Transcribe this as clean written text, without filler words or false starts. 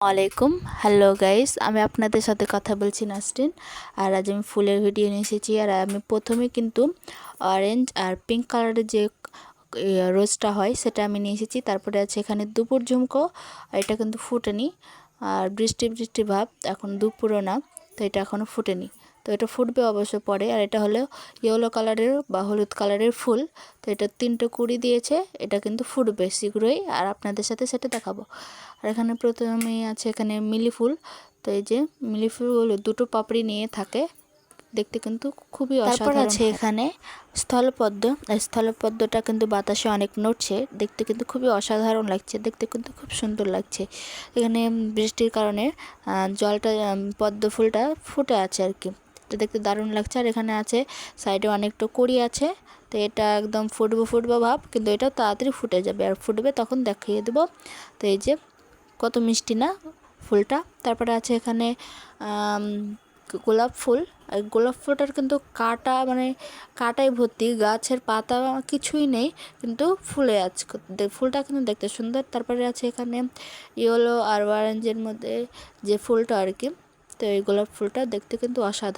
আলাইকুম। Hello guys, আমি আপনাদের সাথে কথা বলছি নাসরিন। আর আজ আমি ফুলের ভিডিও নিয়ে এসেছি। আর আমি প্রথমে কিন্তু অরেঞ্জ আর পিঙ্ক কালারের যে রোজটা হয় সেটা আমি নিয়ে এসেছি। তারপরে আছে এখানে দুপুর ঝুমকো, এটা কিন্তু ফুটেনি। আর বৃষ্টি বৃষ্টি ভাব, এখন দুপুরও না, তো এটা এখনও ফুটেনি। তো এটা ফুটবে অবশ্য পরে। আর এটা হলো ইয়েলো কালারের বা হলুদ কালারের ফুল। তো এটা 3টে কুড়ি দিয়েছে, এটা কিন্তু ফুটবে শীঘ্রই, আর আপনাদের সাথে সেটা দেখাবো। আর এখানে প্রথমে আছে এখানে মিলি ফুল। তো এই যে মিলি ফুলগুলো দুটো পাপড়ি নিয়ে থাকে, দেখতে কিন্তু খুবই অসাধারণ। তারপর আছে এখানে স্থলপদ্ম। স্থলপদ্মটা কিন্তু বাতাসে অনেক নড়ছে, দেখতে কিন্তু খুবই অসাধারণ লাগছে, দেখতে কিন্তু খুব সুন্দর লাগছে। এখানে বৃষ্টির কারণে জলটা পদ্ম ফুলটা ফুটে আছে আর কি, এটা দেখতে দারুণ লাগছে। আর এখানে আছে সাইডে অনেকটা কড়ি আছে, তো এটা একদম ফুটবো ভাব, কিন্তু এটা তাড়াতাড়ি ফুটে যাবে, আর ফুটবে তখন দেখিয়ে দেবো। তো এই যে কত মিষ্টি না ফুলটা। তারপরে আছে এখানে গোলাপ ফুল। আর গোলাপ ফুলটার কিন্তু কাটা, মানে কাটাই ভর্তি, গাছের পাতা কিছুই নেই, কিন্তু ফুলে আছে, ফুলটা কিন্তু দেখতে সুন্দর। তারপরে আছে এখানে ইয়েলো আর অরেঞ্জের মধ্যে যে ফুলটা আর কি, তো এই গোলাপ ফুলটা দেখতে কিন্তু অসাধারণ।